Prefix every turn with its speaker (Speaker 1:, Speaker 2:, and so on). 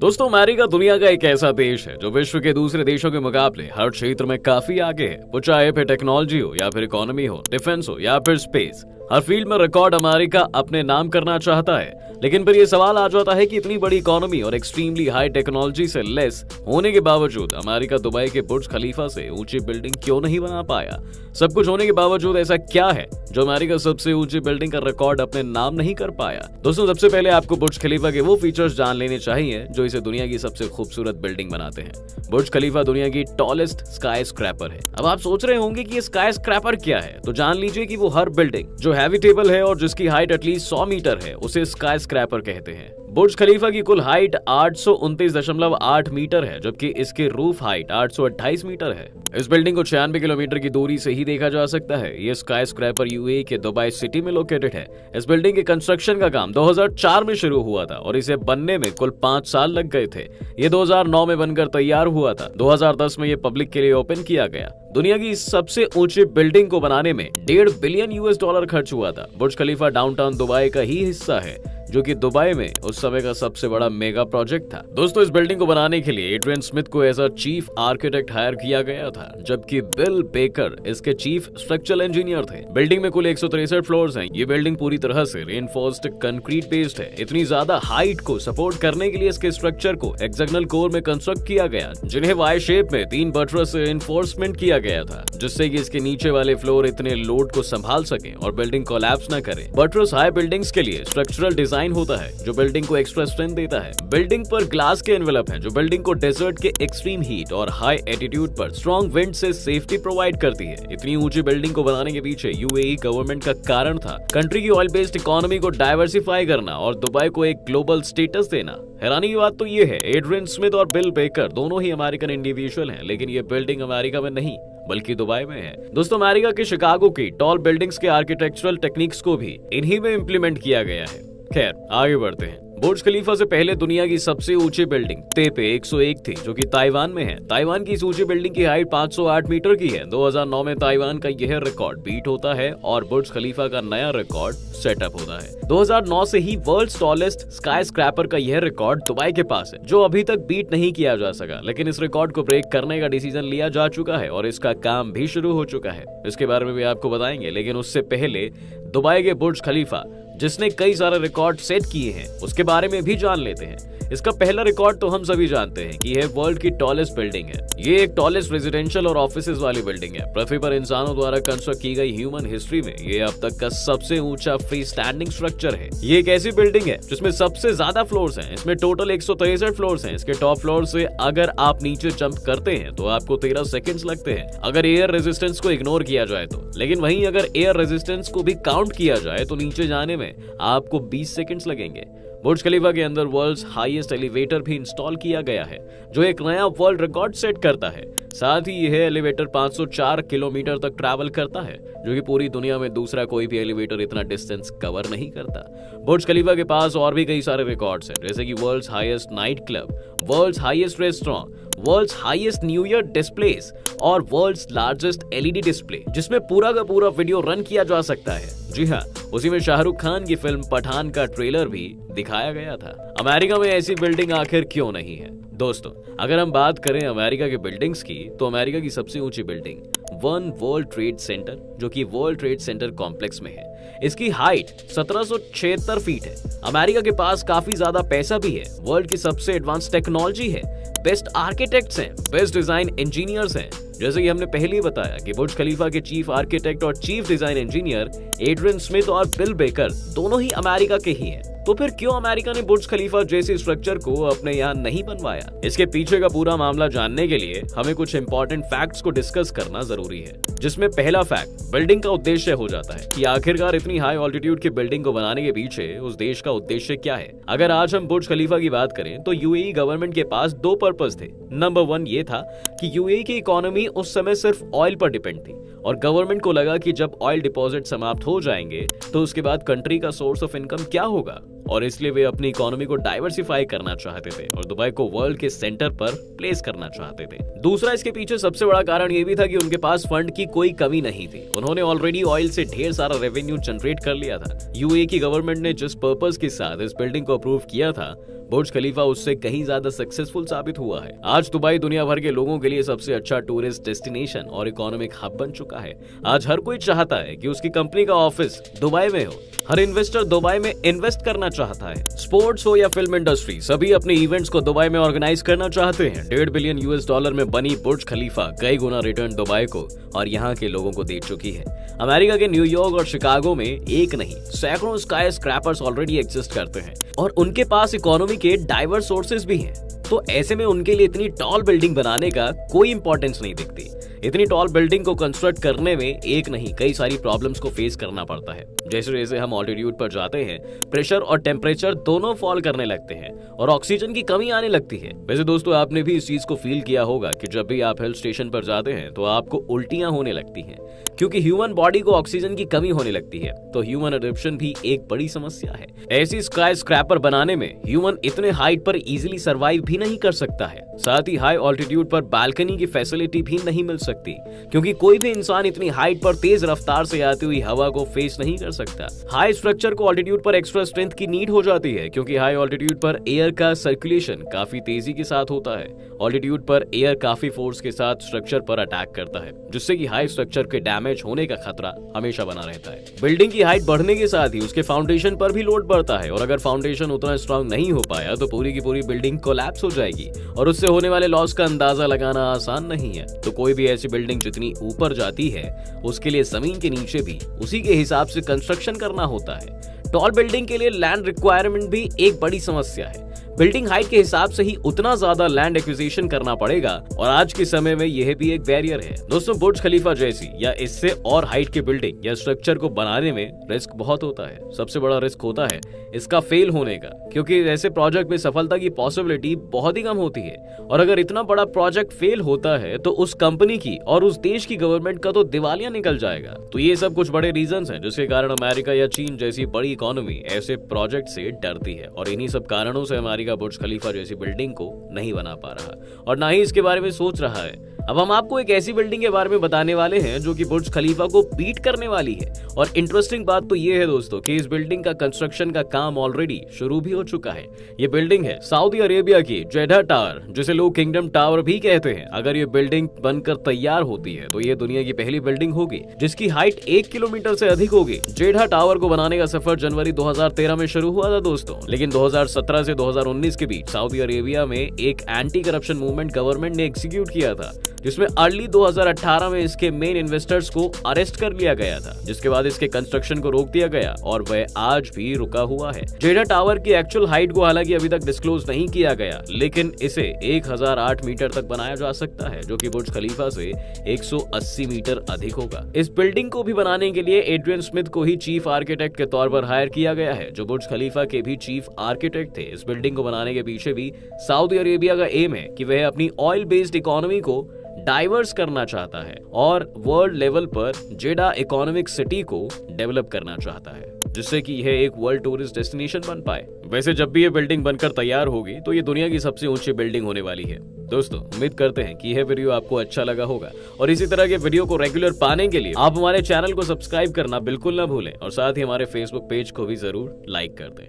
Speaker 1: दोस्तों, अमेरिका दुनिया का एक ऐसा देश है जो विश्व के दूसरे देशों के मुकाबले हर क्षेत्र में काफी आगे है। वो चाहे फिर टेक्नोलॉजी हो या फिर इकोनॉमी हो, डिफेंस हो या फिर स्पेस, हर फील्ड में रिकॉर्ड अमेरिका अपने नाम करना चाहता है। लेकिन फिर ये सवाल आ जाता है कि इतनी बड़ी इकोनॉमी और एक्सट्रीमली हाई टेक्नोलॉजी से लेस होने के बावजूद अमेरिका दुबई के बुर्ज खलीफा से ऊंची बिल्डिंग क्यों नहीं बना पाया। सब कुछ होने के बावजूद ऐसा क्या है जो अमेरिका सबसे ऊंची बिल्डिंग का रिकॉर्ड अपने नाम नहीं कर पाया। दोस्तों, सबसे पहले आपको बुर्ज खलीफा के वो फीचर्स जान लेने चाहिए जो इसे दुनिया की सबसे खूबसूरत बिल्डिंग बनाते हैं। बुर्ज खलीफा दुनिया की टॉलेस्ट स्काई स्क्रैपर है। अब आप सोच रहे होंगे कि ये स्काई स्क्रैपर क्या है, तो जान लीजिए कि वो हर बिल्डिंग जो हैबिटेबल है और जिसकी हाइट एटलीस्ट 100 मीटर है उसे स्काई स्क्रैपर कहते हैं। बुर्ज खलीफा की कुल हाइट 829.8 मीटर है, जबकि इसके रूफ हाइट 828 मीटर है। इस बिल्डिंग को 96 किलोमीटर की दूरी से ही देखा जा सकता है। ये स्काई स्क्रैपर यूएई के दुबई सिटी में लोकेटेड है। इस बिल्डिंग के कंस्ट्रक्शन का काम 2004 में शुरू हुआ था और इसे बनने में कुल 5 साल लग गए थे। ये 2009 में बनकर तैयार हुआ था। 2010 में ये पब्लिक के लिए ओपन किया गया। दुनिया की सबसे ऊंची बिल्डिंग को बनाने में $1.5 बिलियन खर्च हुआ था। बुर्ज खलीफा डाउनटाउन दुबई का ही हिस्सा है, जो कि दुबई में उस समय का सबसे बड़ा मेगा प्रोजेक्ट था। दोस्तों, इस बिल्डिंग को बनाने के लिए एड्रियन स्मिथ को as a chief architect hire किया गया था, जबकि बिल बेकर इसके चीफ स्ट्रक्चरल इंजीनियर थे। बिल्डिंग में कुल 163 फ्लोर्स हैं। ये बिल्डिंग पूरी तरह से रेनफोर्स्ड कंक्रीट बेस्ड है। इतनी ज्यादा हाइट को सपोर्ट करने के लिए इसके स्ट्रक्चर को हेक्सागोनल कोर में कंस्ट्रक्ट किया गया, जिन्हें वाई शेप में 3 बटरस से इन्फोर्समेंट किया गया था, जिससे कि इसके नीचे वाले फ्लोर इतने लोड को संभाल सके और बिल्डिंग कोलैप्स न करे। बटरस हाई बिल्डिंग्स के लिए स्ट्रक्चरल डिजाइन होता है जो बिल्डिंग को एक्स्ट्रा स्ट्रेंथ देता है। बिल्डिंग पर ग्लास के एनवेलप हैं जो बिल्डिंग को डेजर्ट के एक्सट्रीम हीट और हाई एटीट्यूड पर स्ट्रॉन्ग विंड से सेफ्टी प्रोवाइड करती है। इतनी ऊंची बिल्डिंग को बनाने के पीछे यूएई गवर्नमेंट का कारण था कंट्री की ऑयल बेस्ड इकोनॉमी को डाइवर्सिफाई करना और दुबई को एक ग्लोबल स्टेटस देना। हैरानी की बात तो ये है, एड्रियन स्मिथ और बिल बेकर दोनों ही अमेरिकन इंडिविजुअल हैं, लेकिन ये बिल्डिंग अमेरिका में नहीं बल्कि दुबई में है। दोस्तों, अमेरिका के शिकागो की टॉल बिल्डिंग्स के आर्किटेक्चरल टेक्निक्स को भी इन्हीं में इम्प्लीमेंट किया गया है। खैर, आगे बढ़ते हैं। बुर्ज खलीफा से पहले दुनिया की सबसे ऊंची बिल्डिंग तेपे 101 थी, जो कि ताइवान में है। ताइवान की इस ऊंची बिल्डिंग की हाइट 508 मीटर की है। 2009 में ताइवान का यह रिकॉर्ड बीट होता है और बुर्ज खलीफा का नया रिकॉर्ड सेटअप होता है। 2009 से ही वर्ल्ड्स टॉलेस्ट स्काई स्क्रैपर का यह रिकॉर्ड दुबई के पास है, जो अभी तक बीट नहीं किया जा सका। लेकिन इस रिकॉर्ड को ब्रेक करने का डिसीजन लिया जा चुका है और इसका काम भी शुरू हो चुका है। इसके बारे में भी आपको बताएंगे, लेकिन उससे पहले दुबई के बुर्ज खलीफा जिसने कई सारे रिकॉर्ड सेट किए हैं उसके बारे में भी जान लेते हैं। इसका पहला रिकॉर्ड तो हम सभी जानते हैं कि यह वर्ल्ड की टॉलेस्ट बिल्डिंग है। ये एक टॉलेस्ट रेजिडेंशियल और ऑफिसेज वाली बिल्डिंग है। पृथ्वी पर इंसानों द्वारा कंस्ट्रक्ट की गई ह्यूमन हिस्ट्री में ये अब तक का सबसे ऊंचा फ्री स्टैंडिंग स्ट्रक्चर है। ये एक ऐसी बिल्डिंग है जिसमें सबसे ज्यादा फ्लोर्स हैं। इसमें टोटल 163 फ्लोर्स हैं। इसके टॉप फ्लोर से अगर आप नीचे जंप करते हैं तो आपको 13 सेकेंड्स लगते हैं, अगर एयर रेजिस्टेंस को इग्नोर किया जाए तो। लेकिन वहीं अगर एयर रेजिस्टेंस को भी काउंट किया जाए तो नीचे जाने में आपको 20 सेकेंड्स लगेंगे। बुर्ज खलीफा के अंदर वर्ल्ड्स हाईएस्ट एलिवेटर भी इंस्टॉल किया गया है, जो एक नया वर्ल्ड रिकॉर्ड सेट करता है। साथ ही यह एलिवेटर 504 किलोमीटर तक ट्रैवल करता है, जो कि पूरी दुनिया में दूसरा कोई भी एलिवेटर इतना डिस्टेंस कवर नहीं करता। बुर्ज खलीफा के पास और भी कई सारे रिकॉर्ड्स हैं, जैसे कि world's highest night club, world's highest restaurant, world's highest new year displays और वर्ल्ड्स लार्जेस्ट एलईडी डिस्प्ले, जिसमें पूरा का पूरा वीडियो रन किया जा सकता है। जी हाँ, उसी में शाहरुख खान की फिल्म पठान का ट्रेलर भी दिखाया गया था। अमेरिका में ऐसी बिल्डिंग आखिर क्यों नहीं है? दोस्तों, अगर हम बात करें अमेरिका के बिल्डिंग्स की, तो अमेरिका की सबसे ऊंची building one world trade centre, जो कि वर्ल्ड ट्रेड सेंटर कॉम्प्लेक्स में है। इसकी हाइट 1776 फीट है। अमेरिका के पास काफी ज्यादा पैसा भी है, वर्ल्ड की सबसे एडवांस टेक्नोलॉजी है, बेस्ट आर्किटेक्ट्स हैं, बेस्ट डिजाइन इंजीनियर्स हैं। जैसे कि हमने पहले ही बताया कि बुर्ज खलीफा के चीफ आर्किटेक्ट और chief design engineer Adrian Smith और बिल बेकर दोनों ही अमेरिका के ही हैं। तो फिर क्यों अमेरिका ने बुर्ज खलीफा जैसे स्ट्रक्चर को अपने यहाँ नहीं बनवाया? इसके पीछे का पूरा मामला जानने के लिए हमें कुछ इंपॉर्टेंट फैक्ट्स को डिस्कस करना जरूरी है, जिसमें पहला फैक्ट बिल्डिंग का उद्देश्य हो जाता है कि आखिरकार इतनी हाई ऑल्टीट्यूड की बिल्डिंग को बनाने के पीछे उस देश का उद्देश्य क्या है। अगर आज हम बुर्ज खलीफा की बात करें तो यूएई गवर्नमेंट के पास 2 पर्पस थे। नंबर 1 ये था कि यूएई की इकोनॉमी उस समय सिर्फ ऑयल पर डिपेंड थी और गवर्नमेंट को लगा कि जब ऑयल डिपॉजिट समाप्त हो जाएंगे तो उसके बाद कंट्री का सोर्स ऑफ इनकम क्या होगा, और इसलिए वे अपनी इकोनॉमी को डाइवर्सिफाई करना चाहते थे और दुबई को वर्ल्ड के सेंटर पर प्लेस करना चाहते थे। दूसरा, इसके पीछे सबसे बड़ा कारण ये भी था कि उनके पास फंड की कोई कमी नहीं थी। उन्होंने ऑलरेडी ऑयल से ढेर सारा रेवेन्यू जनरेट कर लिया था। यूएई की गवर्नमेंट ने जिस पर्पस के साथ इस बिल्डिंग को अप्रूव किया था बुर्ज खलीफा उससे कहीं ज्यादा सक्सेसफुल साबित हुआ है। आज दुबई दुनिया भर के लोगों के लिए सबसे अच्छा टूरिस्ट डेस्टिनेशन और इकोनॉमिक हब बन चुका है। आज हर कोई चाहता है कि उसकी कंपनी का ऑफिस दुबई में हो। हर इन्वेस्टर दुबई में इन्वेस्ट करना चाहता है। स्पोर्ट्स हो या फिल्म इंडस्ट्री, सभी अपने इवेंट्स को दुबई में ऑर्गेनाइज करना चाहते हैं। $1.5 बिलियन में बनी बुर्ज खलीफा कई गुना रिटर्न दुबई को और यहाँ के लोगों को दे चुकी है। अमेरिका के न्यूयॉर्क और शिकागो में एक नहीं सैकड़ों स्काई स्क्रैपर्स ऑलरेडी एग्जिस्ट करते हैं और उनके पास इकोनॉमी के डाइवर्स सोर्सेज भी हैं। तो ऐसे में उनके लिए इतनी टॉल बिल्डिंग बनाने का कोई इंपॉर्टेंस नहीं दिखती। इतनी टॉल बिल्डिंग को कंस्ट्रक्ट करने में एक नहीं कई सारी प्रॉब्लम्स को फेस करना पड़ता है। जैसे जैसे हम ऑल्टीट्यूड पर जाते हैं, प्रेशर और टेम्परेचर दोनों फॉल करने लगते हैं और ऑक्सीजन की कमी आने लगती है। वैसे दोस्तों, आपने भी इस चीज को फील किया होगा कि जब भी आप हिल स्टेशन पर जाते हैं तो आपको उल्टियां होने लगती हैं, क्योंकि ह्यूमन बॉडी को ऑक्सीजन की कमी होने लगती है। तो ह्यूमन एडप्शन भी एक बड़ी समस्या है। ऐसी स्काई स्क्रैपर बनाने में ह्यूमन इतने हाइट पर इजीली सर्वाइव भी नहीं कर सकता है। साथ ही हाई ऑल्टीट्यूड पर बालकनी की फैसिलिटी भी नहीं मिल सकती, क्योंकि कोई भी इंसान इतनी हाइट पर तेज रफ्तार से आती हुई हवा को फेस नहीं कर सकता। हाई स्ट्रक्चर को ऑल्टीट्यूड पर एक्स्ट्रा स्ट्रेंथ की नीड हो जाती है, क्योंकि हाई ऑल्टीट्यूड पर एयर का सर्कुलेशन काफी तेजी के साथ होता है। ऑल्टीट्यूड पर एयर काफी फोर्स के साथ स्ट्रक्चर पर अटैक करता है, जिससे कि हाई स्ट्रक्चर के डैमेज होने का खतरा हमेशा बना रहता है। बिल्डिंग की हाइट बढ़ने के साथ ही उसके फाउंडेशन पर भी लोड बढ़ता है और अगर फाउंडेशन उतना स्ट्रांग नहीं हो पाया तो पूरी की पूरी बिल्डिंग कोलैप्स हो जाएगी और उससे होने वाले लॉस का अंदाजा लगाना आसान नहीं है। तो कोई भी ऐसी बिल्डिंग जितनी ऊपर जाती है उसके लिए जमीन के नीचे भी उसी के हिसाब से कंस्ट्रक्शन करना होता है। टॉल बिल्डिंग के लिए लैंड रिक्वायरमेंट भी एक बड़ी समस्या है। बिल्डिंग हाइट के हिसाब से ही उतना ज्यादा लैंड एक्विजिशन करना पड़ेगा और आज के समय में यह भी एक बैरियर है। दोस्तों, बुर्ज खलीफा जैसी या इससे और हाइट की बिल्डिंग या स्ट्रक्चर को बनाने में रिस्क बहुत होता है। सबसे बड़ा रिस्क होता है इसका फेल होने का, क्योंकि ऐसे प्रोजेक्ट में सफलता की पॉसिबिलिटी बहुत ही कम होती है और अगर इतना बड़ा प्रोजेक्ट फेल होता है तो उस कंपनी की और उस देश की गवर्नमेंट का तो दिवालिया निकल जाएगा। तो ये सब कुछ बड़े रीजंस हैं जिसके कारण अमेरिका या चीन जैसी बड़ी इकोनॉमी ऐसे प्रोजेक्ट से डरती है और इन्हीं सब कारणों से अमेरिका बुर्ज खलीफा जैसी बिल्डिंग को नहीं बना पा रहा और ना ही इसके बारे में सोच रहा है। अब हम आपको एक ऐसी बिल्डिंग के बारे में बताने वाले हैं जो कि बुर्ज खलीफा को बीट करने वाली है और इंटरेस्टिंग बात तो ये है दोस्तों कि इस बिल्डिंग का कंस्ट्रक्शन का काम ऑलरेडी शुरू भी हो चुका है। ये बिल्डिंग है सऊदी अरेबिया की जेडा टावर, जिसे लोग किंगडम टावर भी कहते हैं। अगर ये बिल्डिंग बनकर तैयार होती है तो ये दुनिया की पहली बिल्डिंग होगी जिसकी हाइट 1 किलोमीटर से अधिक होगी। जेडा टावर को बनाने का सफर जनवरी 2013 में शुरू हुआ था दोस्तों, लेकिन 2017 से 2019 के बीच सऊदी अरेबिया में एक एंटी करप्शन मूवमेंट गवर्नमेंट ने एग्जीक्यूट किया था, जिसमें अर्ली 2018 में इसके मेन इन्वेस्टर्स को अरेस्ट कर लिया गया था, जिसके बाद इसके कंस्ट्रक्शन को रोक दिया गया और वह आज भी रुका हुआ है। जेडा टावर की एक्चुअल हाइट को हालांकि अभी तक डिस्क्लोज नहीं किया गया, लेकिन इसे 1008 मीटर तक बनाया जा सकता है, जो कि बुर्ज खलीफा से 180 मीटर अधिक होगा। इस बिल्डिंग को भी बनाने के लिए एड्रियन स्मिथ को ही चीफ आर्किटेक्ट के तौर पर हायर किया गया है, जो बुर्ज खलीफा के भी चीफ आर्किटेक्ट थे। इस बिल्डिंग को बनाने के पीछे भी सऊदी अरेबिया का एम है कि वह अपनी ऑयल बेस्ड इकोनॉमी को डाइवर्स करना चाहता है और वर्ल्ड लेवल पर जेडा इकोनॉमिक सिटी को डेवलप करना चाहता है, जिससे कि यह एक वर्ल्ड टूरिस्ट डेस्टिनेशन बन पाए। वैसे जब भी ये बिल्डिंग बनकर तैयार होगी तो ये दुनिया की सबसे ऊंची बिल्डिंग होने वाली है। दोस्तों, उम्मीद करते हैं कि यह वीडियो आपको अच्छा लगा होगा और इसी तरह के वीडियो को रेगुलर पाने के लिए आप हमारे चैनल को सब्सक्राइब करना बिल्कुल ना भूलें और साथ ही हमारे फेसबुक पेज को भी जरूर लाइक कर दें।